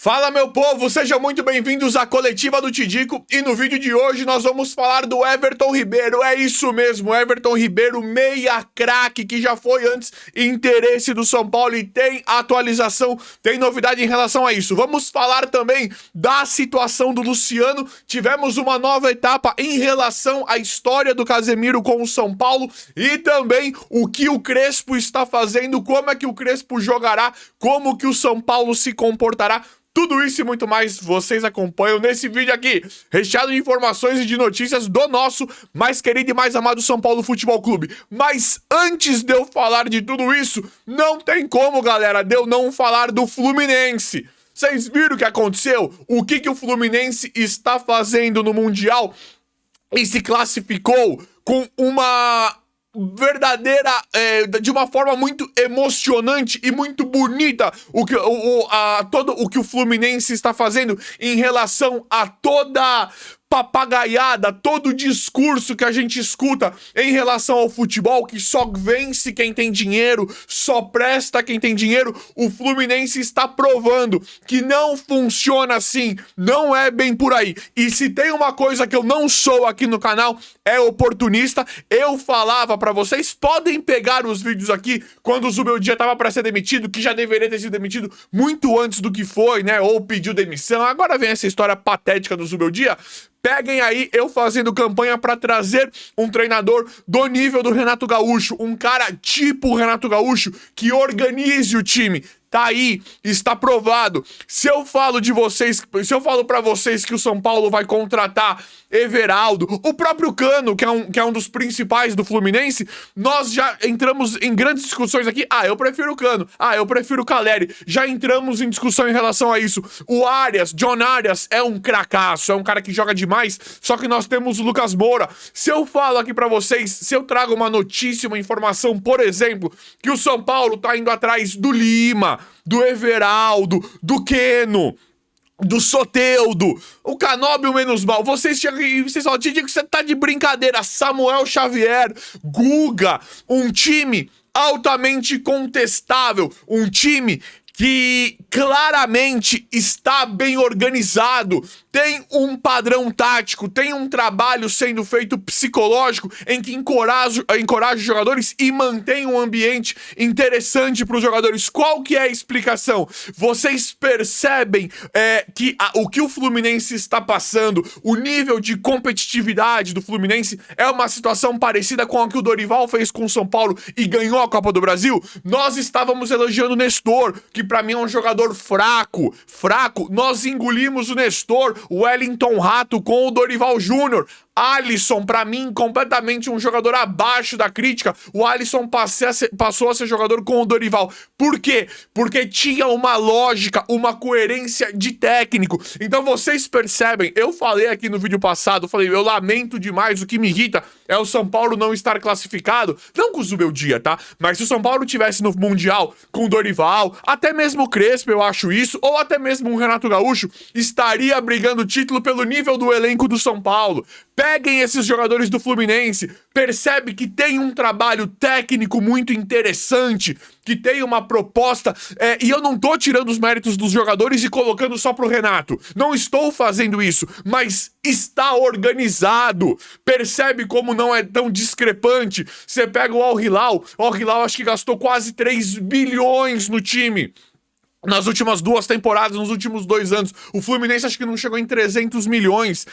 Fala, meu povo, sejam muito bem-vindos à Coletiva do Tidico, e no vídeo de hoje nós vamos falar do Everton Ribeiro. É isso mesmo, Everton Ribeiro, meia craque, que já foi antes interesse do São Paulo e tem atualização, tem novidade em relação a isso. Vamos falar também da situação do Luciano, tivemos uma nova etapa em relação à história do Casemiro com o São Paulo e também o que o Crespo está fazendo, como é que o Crespo jogará, como que o São Paulo se comportará. Tudo isso e muito mais vocês acompanham nesse vídeo aqui, recheado de informações e de notícias do nosso mais querido e mais amado São Paulo Futebol Clube. Mas antes de eu falar de tudo isso, não tem como, galera, de eu não falar do Fluminense. Vocês viram o que aconteceu? O que o Fluminense está fazendo no Mundial? E se classificou com uma verdadeira, de uma forma muito emocionante e muito bonita todo o que o Fluminense está fazendo em relação a toda papagaiada, todo o discurso que a gente escuta em relação ao futebol, que só vence quem tem dinheiro, só presta quem tem dinheiro. O Fluminense está provando que não funciona assim, não é bem por aí. E se tem uma coisa que eu não sou aqui no canal, é oportunista. Eu falava pra vocês, podem pegar os vídeos aqui, quando o Zubeldia tava pra ser demitido, que já deveria ter sido demitido muito antes do que foi, né, ou pediu demissão. Agora vem essa história patética do Zubeldia. Peguem aí eu fazendo campanha para trazer um treinador do nível do Renato Gaúcho, um cara tipo Renato Gaúcho que organize o time. Tá aí, está provado. Se eu falo para vocês que o São Paulo vai contratar Everaldo, o próprio Cano, que é um dos principais do Fluminense, nós já entramos em grandes discussões aqui. Eu prefiro o Cano. Eu prefiro o Caleri. Já entramos em discussão em relação a isso. O Arias, John Arias, é um cracaço, é um cara que joga demais, só que nós temos o Lucas Moura. Se eu falo aqui pra vocês, se eu trago uma notícia, uma informação, por exemplo, que o São Paulo tá indo atrás do Lima, do Everaldo, do Keno, do Soteldo, o Canóbio menos mal, vocês falam, Tidico, você tá de brincadeira. Samuel Xavier, Guga, um time altamente contestável, um time que claramente está bem organizado, tem um padrão tático, tem um trabalho sendo feito psicológico em que encoraja os jogadores e mantém um ambiente interessante para os jogadores. Qual que é a explicação? Vocês percebem que o que o Fluminense está passando, o nível de competitividade do Fluminense é uma situação parecida com a que o Dorival fez com o São Paulo e ganhou a Copa do Brasil? Nós estávamos elogiando o Nestor, que pra mim é um jogador fraco. Nós engolimos o Nestor, o Wellington Rato com o Dorival Júnior. Alisson, pra mim, completamente um jogador abaixo da crítica. O Alisson passou a ser jogador com o Dorival. Por quê? Porque tinha uma lógica, uma coerência de técnico. Então vocês percebem, eu falei aqui no vídeo passado, eu lamento demais, o que me irrita é o São Paulo não estar classificado. Não com o Zubeldia, tá? Mas se o São Paulo tivesse no Mundial com o Dorival, até mesmo o Crespo, eu acho isso, ou até mesmo o Renato Gaúcho, estaria brigando o título pelo nível do elenco do São Paulo. Peguem esses jogadores do Fluminense, percebe que tem um trabalho técnico muito interessante, que tem uma proposta, e eu não tô tirando os méritos dos jogadores e colocando só pro Renato. Não estou fazendo isso, mas está organizado. Percebe como não é tão discrepante? Você pega o Al Hilal acho que gastou quase 3 bilhões no time nas últimas 2 temporadas, nos últimos 2 anos. O Fluminense acho que não chegou em 300 milhões.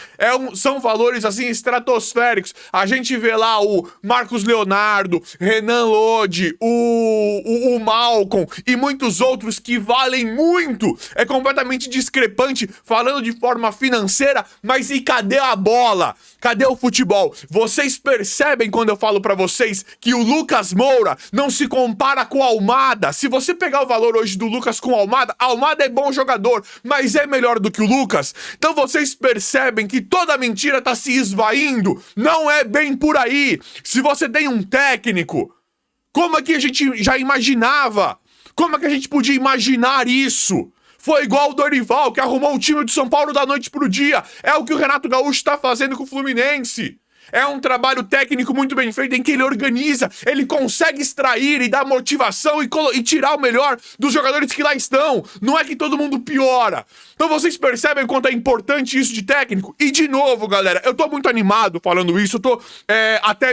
São valores, assim, estratosféricos. A gente vê lá o Marcos Leonardo, Renan Lodi, o Malcom e muitos outros que valem muito. É completamente discrepante falando de forma financeira, mas e cadê a bola? Cadê o futebol? Vocês percebem quando eu falo pra vocês que o Lucas Moura não se compara com o Almada? Se você pegar o valor hoje do Lucas com o Almada é bom jogador, mas é melhor do que o Lucas. Então vocês percebem que toda mentira tá se esvaindo. Não é bem por aí. Se você tem um técnico, como é que a gente já imaginava? Como é que a gente podia imaginar isso? Foi igual o Dorival, que arrumou o time de São Paulo da noite pro dia. É o que o Renato Gaúcho tá fazendo com o Fluminense. É um trabalho técnico muito bem feito em que ele organiza, ele consegue extrair e dar motivação e tirar o melhor dos jogadores que lá estão. Não é que todo mundo piora. Então vocês percebem quanto é importante isso de técnico? E de novo, galera, eu tô muito animado falando isso, eu tô até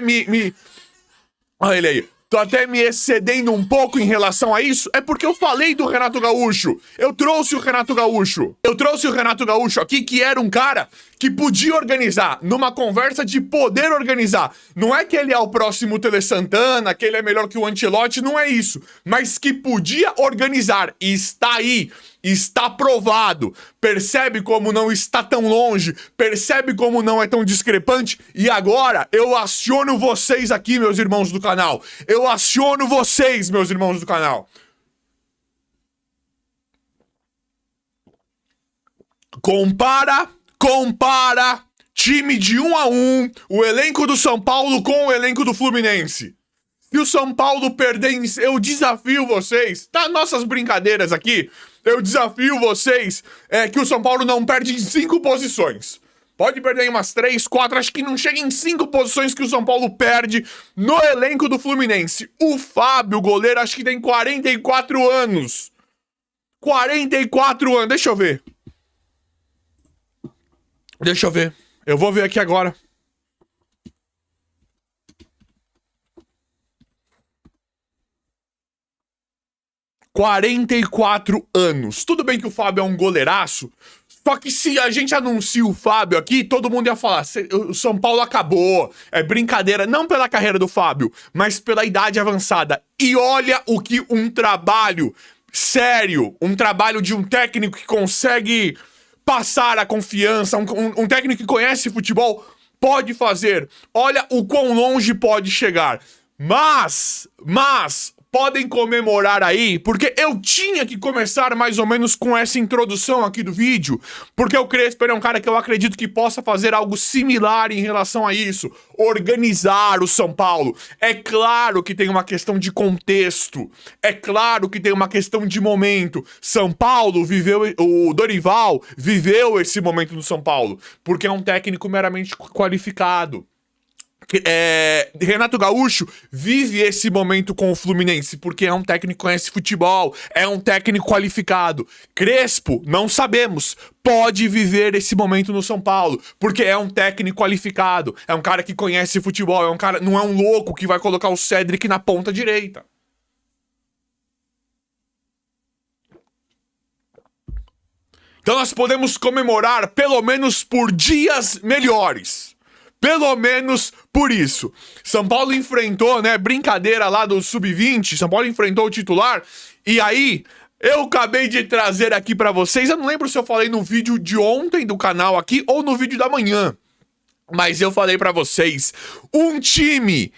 Olha ele aí. Tô até me excedendo um pouco em relação a isso, é porque eu falei do Renato Gaúcho. Eu trouxe o Renato Gaúcho. Eu trouxe o Renato Gaúcho aqui, que era um cara que podia organizar, numa conversa de poder organizar. Não é que ele é o próximo Tele Santana, que ele é melhor que o Ancelotti, não é isso. Mas que podia organizar, e está aí. Está provado. Percebe como não está tão longe? Percebe como não é tão discrepante? E agora eu aciono vocês aqui, meus irmãos do canal. Eu aciono vocês, meus irmãos do canal. Compara time de 1 a 1, o elenco do São Paulo com o elenco do Fluminense. Se o São Paulo perder, eu desafio vocês, tá? Nossas brincadeiras aqui, eu desafio vocês que o São Paulo não perde em 5 posições. Pode perder em umas 3, 4, acho que não chega em 5 posições que o São Paulo perde no elenco do Fluminense. O Fábio, goleiro, acho que tem 44 anos. 44 anos, deixa eu ver. Eu vou ver aqui agora. ...44 anos. Tudo bem que o Fábio é um goleiraço, só que se a gente anuncia o Fábio aqui, todo mundo ia falar, o São Paulo acabou, é brincadeira, não pela carreira do Fábio, mas pela idade avançada. E olha o que um trabalho sério, um trabalho de um técnico que consegue passar a confiança, um técnico que conhece futebol, pode fazer. Olha o quão longe pode chegar. Mas... podem comemorar aí, porque eu tinha que começar mais ou menos com essa introdução aqui do vídeo, porque o Crespo é um cara que eu acredito que possa fazer algo similar em relação a isso, organizar o São Paulo. É claro que tem uma questão de contexto, é claro que tem uma questão de momento. São Paulo viveu, o Dorival viveu esse momento no São Paulo, porque é um técnico meramente qualificado. Renato Gaúcho vive esse momento com o Fluminense, porque é um técnico que conhece futebol, é um técnico qualificado. Crespo, não sabemos, pode viver esse momento no São Paulo, porque é um técnico qualificado, é um cara que conhece futebol, é um cara, não é um louco que vai colocar o Cédric na ponta direita. Então nós podemos comemorar pelo menos por dias melhores. Pelo menos por isso. São Paulo enfrentou, né, brincadeira lá do Sub-20, São Paulo enfrentou o titular, e aí eu acabei de trazer aqui pra vocês, eu não lembro se eu falei no vídeo de ontem do canal aqui ou no vídeo da manhã, mas eu falei pra vocês, um time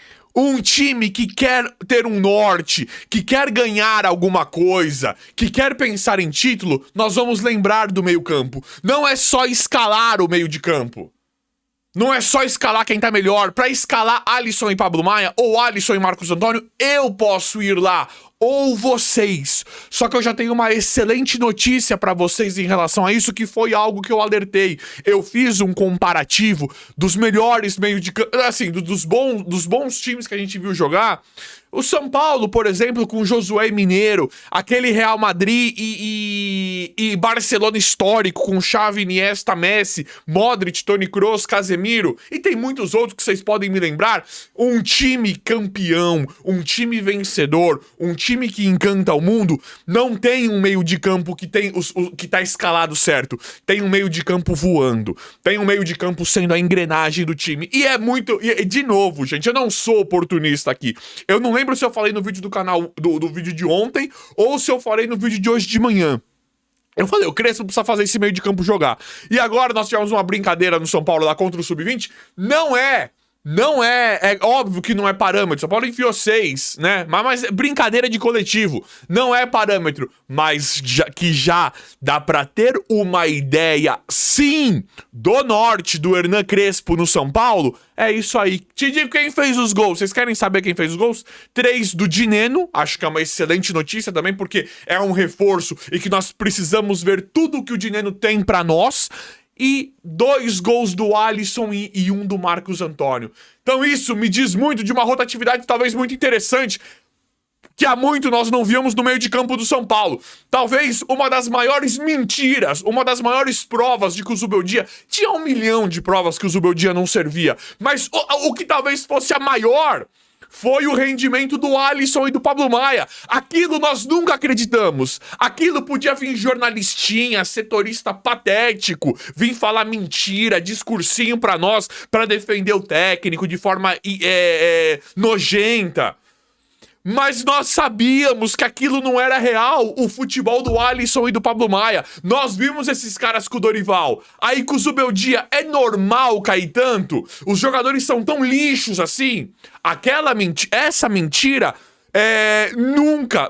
que quer ter um norte, que quer ganhar alguma coisa, que quer pensar em título, nós vamos lembrar do meio-campo. Não é só escalar o meio de campo. Não é só escalar quem tá melhor. Pra escalar Alisson e Pablo Maia, ou Alisson e Marcos Antônio, eu posso ir lá. Ou vocês. Só que eu já tenho uma excelente notícia pra vocês em relação a isso, que foi algo que eu alertei. Eu fiz um comparativo dos melhores meios de campo, assim, dos bons times que a gente viu jogar. O São Paulo, por exemplo, com Josué Mineiro, aquele Real Madrid e Barcelona histórico, com Xavi, Iniesta, Messi, Modric, Toni Kroos, Casemiro, e tem muitos outros que vocês podem me lembrar. Um time campeão, um time vencedor, um time que encanta o mundo, não tem um meio de campo que tem que tá escalado certo. Tem um meio de campo voando, tem um meio de campo sendo a engrenagem do time. E é muito... de novo, gente, eu não sou oportunista aqui. Eu não lembro se eu falei no vídeo do canal, do vídeo de ontem, ou se eu falei no vídeo de hoje de manhã. Eu falei, o Crespo precisa fazer esse meio de campo jogar. E agora nós tivemos uma brincadeira no São Paulo lá contra o Sub-20. É óbvio que não é parâmetro. São Paulo enfiou 6, né? Mas brincadeira de coletivo. Não é parâmetro. Mas já dá pra ter uma ideia, sim, do norte do Hernan Crespo no São Paulo. É isso aí. Te digo quem fez os gols. Vocês querem saber quem fez os gols? 3 do Dineno. Acho que é uma excelente notícia também, porque é um reforço e que nós precisamos ver tudo que o Dineno tem pra nós. e 2 gols do Alisson e 1 do Marcos Antônio. Então isso me diz muito de uma rotatividade talvez muito interessante, que há muito nós não víamos no meio de campo do São Paulo. Talvez uma das maiores mentiras, uma das maiores provas de que o Zubeldia... Tinha 1 milhão de provas que o Zubeldia não servia, mas o que talvez fosse a maior foi o rendimento do Alisson e do Pablo Maia. Aquilo nós nunca acreditamos. Aquilo podia vir jornalistinha, setorista patético, vir falar mentira, discursinho pra nós, pra defender o técnico de forma nojenta. Mas nós sabíamos que aquilo não era real, o futebol do Alisson e do Pablo Maia. Nós vimos esses caras com o Dorival. Aí com o Zubeldia, é normal cair tanto? Os jogadores são tão lixos assim? Essa mentira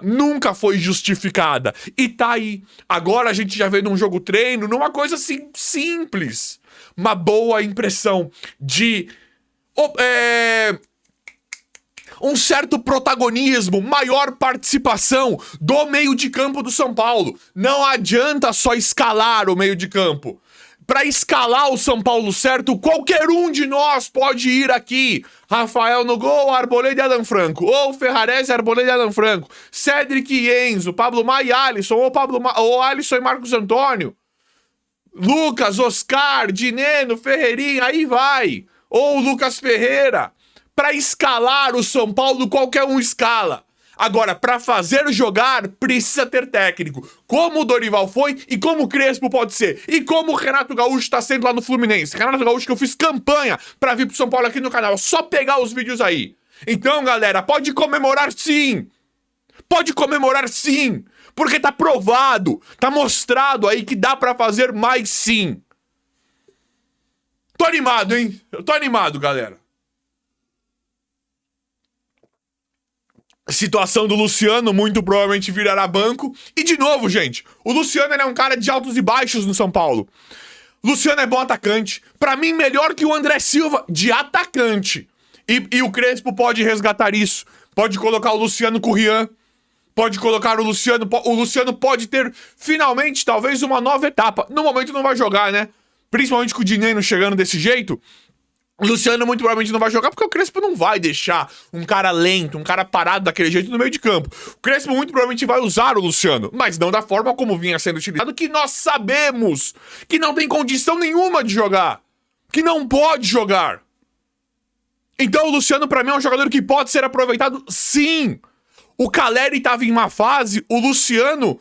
nunca foi justificada. E tá aí. Agora a gente já vê num jogo treino, numa coisa assim simples. Uma boa impressão de... um certo protagonismo, maior participação do meio de campo do São Paulo. Não adianta só escalar o meio de campo. Para escalar o São Paulo certo, qualquer um de nós pode ir aqui. Rafael no gol, Arboleda e Alan Franco. Ou Ferrarese, Arboleda e Alan Franco. Cedric e Enzo, Pablo Maia e Alisson. Ou Alisson e Marcos Antônio. Lucas, Oscar, Dineno, Ferreirinha, aí vai. Ou Lucas Ferreira. Para escalar o São Paulo, qualquer um escala. Agora, para fazer jogar, precisa ter técnico. Como o Dorival foi e como o Crespo pode ser. E como o Renato Gaúcho está sendo lá no Fluminense. Renato Gaúcho que eu fiz campanha para vir pro São Paulo aqui no canal. É só pegar os vídeos aí. Então, galera, pode comemorar sim. Pode comemorar sim. Porque tá provado, tá mostrado aí que dá para fazer mais sim. Tô animado, hein? Eu tô animado, galera. Situação do Luciano, muito provavelmente virará banco. E de novo, gente, o Luciano é um cara de altos e baixos no São Paulo. Luciano é bom atacante. Pra mim, melhor que o André Silva de atacante. E o Crespo pode resgatar isso. Pode colocar o Luciano com o Rian. Pode colocar o Luciano... O Luciano pode ter, finalmente, talvez uma nova etapa. No momento não vai jogar, né? Principalmente com o Dineno chegando desse jeito... O Luciano muito provavelmente não vai jogar porque o Crespo não vai deixar um cara lento, um cara parado daquele jeito no meio de campo. O Crespo muito provavelmente vai usar o Luciano, mas não da forma como vinha sendo utilizado, que nós sabemos que não tem condição nenhuma de jogar, que não pode jogar. Então o Luciano pra mim é um jogador que pode ser aproveitado sim. O Caleri estava em uma fase, o Luciano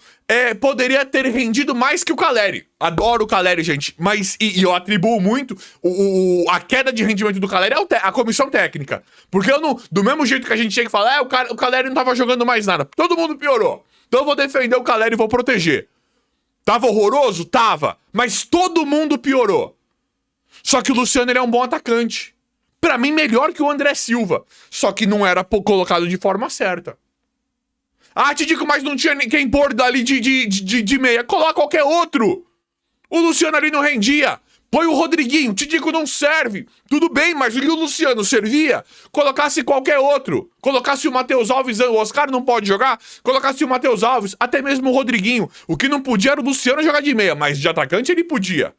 poderia ter rendido mais que o Caleri. Adoro o Caleri, gente, mas e eu atribuo muito a queda de rendimento do Caleri à comissão técnica. Porque eu não, do mesmo jeito que a gente chega e fala, o Caleri não tava jogando mais nada. Todo mundo piorou. Então eu vou defender o Caleri e vou proteger. Tava horroroso? Tava. Mas todo mundo piorou. Só que o Luciano ele é um bom atacante. Pra mim, melhor que o André Silva. Só que não era colocado de forma certa. Ah, te digo, mas não tinha quem pôr dali de meia. Coloca qualquer outro. O Luciano ali não rendia. Põe o Rodriguinho. Te digo, não serve. Tudo bem, mas o Luciano servia. Colocasse qualquer outro. Colocasse o Matheus Alves. O Oscar não pode jogar. Colocasse o Matheus Alves. Até mesmo o Rodriguinho. O que não podia era o Luciano jogar de meia. Mas de atacante ele podia.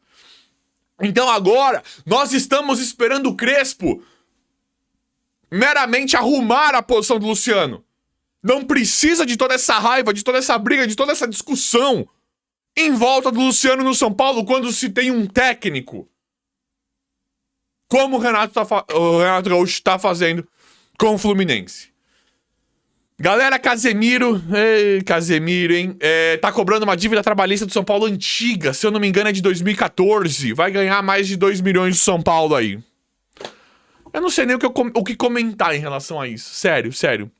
Então agora, nós estamos esperando o Crespo meramente arrumar a posição do Luciano. Não precisa de toda essa raiva, de toda essa briga, de toda essa discussão em volta do Luciano no São Paulo quando se tem um técnico como o Renato Gaúcho está fazendo com o Fluminense. Galera, Casemiro, hein? Tá cobrando uma dívida trabalhista do São Paulo antiga, se eu não me engano é de 2014. Vai ganhar mais de 2 milhões do São Paulo aí. Eu não sei nem o que comentar em relação a isso. Sério.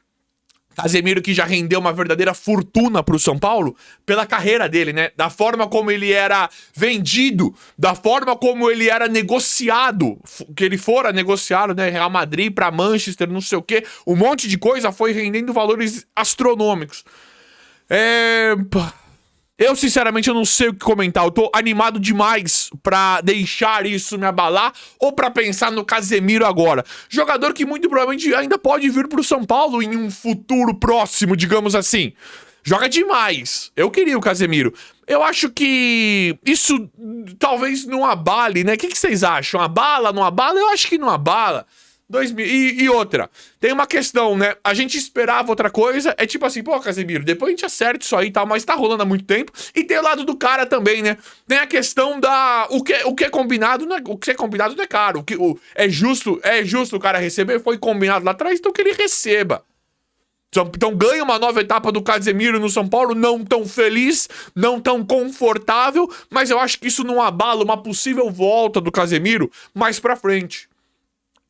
Casemiro que já rendeu uma verdadeira fortuna pro São Paulo pela carreira dele, né? Da forma como ele era vendido, da forma como ele era negociado, que ele fora negociado, né? Real Madrid pra Manchester, não sei o quê. Um monte de coisa foi rendendo valores astronômicos. Eu, sinceramente, eu não sei o que comentar. Eu tô animado demais pra deixar isso me abalar ou pra pensar no Casemiro agora. Jogador que muito provavelmente ainda pode vir pro São Paulo em um futuro próximo, digamos assim. Joga demais. Eu queria o Casemiro. Eu acho que isso talvez não abale, né? O que vocês acham? Abala, não abala? Eu acho que não abala. E outra, tem uma questão, né? A gente esperava outra coisa, é tipo assim, pô, Casemiro, depois a gente acerta isso aí e tal, mas tá rolando há muito tempo. E tem o lado do cara também, né? Tem a questão da... O que é combinado não é, o que é combinado não é caro. É justo o cara receber, foi combinado lá atrás, então que ele receba. Então ganha uma nova etapa do Casemiro no São Paulo, não tão feliz, não tão confortável, mas eu acho que isso não abala uma possível volta do Casemiro mais pra frente.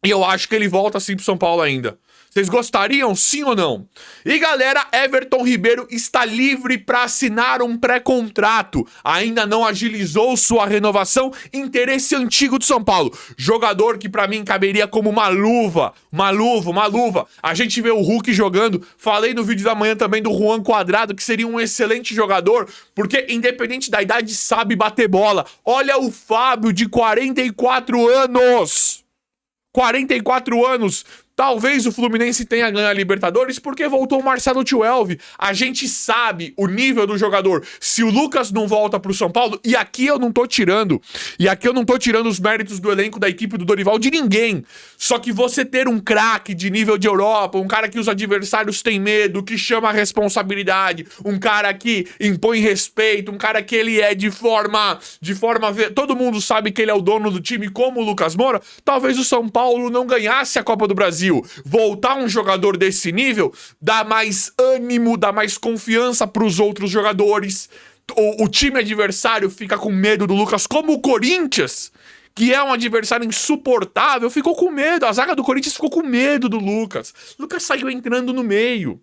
E eu acho que ele volta assim pro São Paulo ainda. Vocês gostariam, sim ou não? E galera, Everton Ribeiro está livre para assinar um pré-contrato. Ainda não agilizou sua renovação. Interesse antigo do São Paulo. Jogador que para mim caberia como uma luva. Uma luva. A gente vê o Hulk jogando. Falei no vídeo da manhã também do Juan Cuadrado, que seria um excelente jogador, porque independente da idade sabe bater bola. Olha o Fábio de 44 anos. 44 anos. Talvez o Fluminense tenha ganho a Libertadores porque voltou o Marcelo Thuelve. A gente sabe o nível do jogador. Se o Lucas não volta pro São Paulo, e aqui eu não tô tirando os méritos do elenco da equipe do Dorival de ninguém. Só que você ter um craque de nível de Europa, um cara que os adversários têm medo, que chama a responsabilidade, um cara que impõe respeito, um cara que ele é de forma todo mundo sabe que ele é o dono do time, como o Lucas Moura. Talvez o São Paulo não ganhasse a Copa do Brasil. Voltar um jogador desse nível dá mais ânimo, dá mais confiança para os outros jogadores. O time adversário fica com medo do Lucas, como o Corinthians, que é um adversário insuportável, ficou com medo. A zaga do Corinthians ficou com medo do Lucas. O Lucas saiu entrando no meio.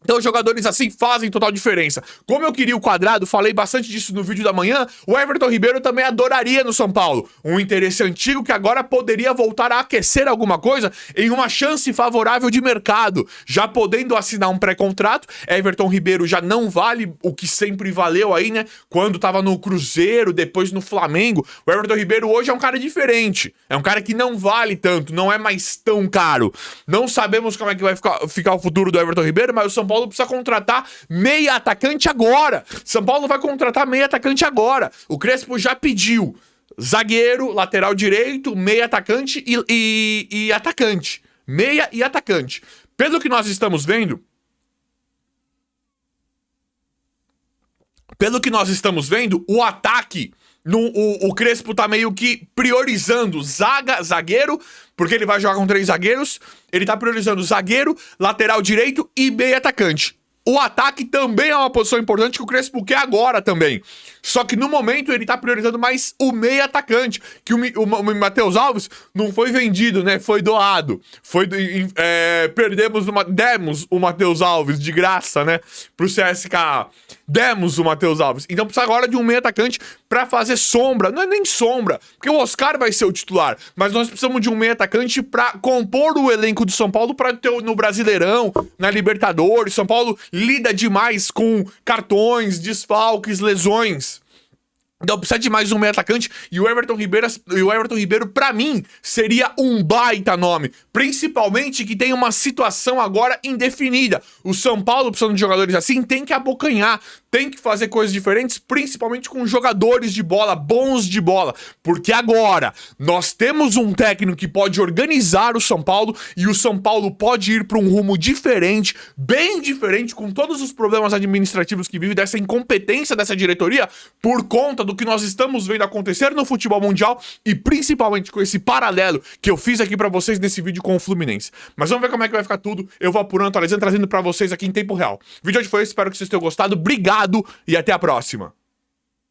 Então, jogadores assim fazem total diferença. Como eu queria o Cuadrado, falei bastante disso no vídeo da manhã, o Everton Ribeiro também adoraria no São Paulo. Um interesse antigo que agora poderia voltar a aquecer alguma coisa em uma chance favorável de mercado. Já podendo assinar um pré-contrato, Everton Ribeiro já não vale o que sempre valeu aí, né? Quando tava no Cruzeiro, depois no Flamengo. O Everton Ribeiro hoje é um cara diferente. É um cara que não vale tanto, não é mais tão caro. Não sabemos como é que vai ficar o futuro do Everton Ribeiro, mas o São Paulo precisa contratar meia atacante agora. São Paulo vai contratar meia atacante agora. O Crespo já pediu zagueiro, lateral direito, meia atacante e atacante. Meia e atacante. Pelo que nós estamos vendo, o ataque, o Crespo tá meio que priorizando zagueiro, porque ele vai jogar com 3 zagueiros. Ele tá priorizando zagueiro, lateral direito e meia atacante. O ataque também é uma posição importante que o Crespo quer agora também. Só que no momento ele tá priorizando mais o meia atacante. Que o Matheus Alves não foi vendido, né? Foi doado. Demos o Matheus Alves de graça, né? Pro CSKA. Demos o Matheus Alves. Então precisa agora de um meia atacante pra fazer sombra. Não é nem sombra, porque o Oscar vai ser o titular. Mas nós precisamos de um meia atacante pra compor o elenco do São Paulo pra ter no Brasileirão, na Libertadores. São Paulo lida demais com cartões, desfalques, lesões. Então precisa de mais um meio atacante. E o Everton Ribeiro, pra mim, seria um baita nome. Principalmente que tem uma situação agora indefinida. O São Paulo, precisando de jogadores assim, tem que abocanhar. Tem que fazer coisas diferentes, principalmente com jogadores de bola, bons de bola. Porque agora, nós temos um técnico que pode organizar o São Paulo. E o São Paulo pode ir pra um rumo diferente, bem diferente, com todos os problemas administrativos que vive, dessa incompetência dessa diretoria, por conta do que nós estamos vendo acontecer no futebol mundial e principalmente com esse paralelo que eu fiz aqui pra vocês nesse vídeo com o Fluminense. Mas vamos ver como é que vai ficar tudo. Eu vou apurando, atualizando, trazendo pra vocês aqui em tempo real. O vídeo de hoje foi esse, espero que vocês tenham gostado. Obrigado e até a próxima.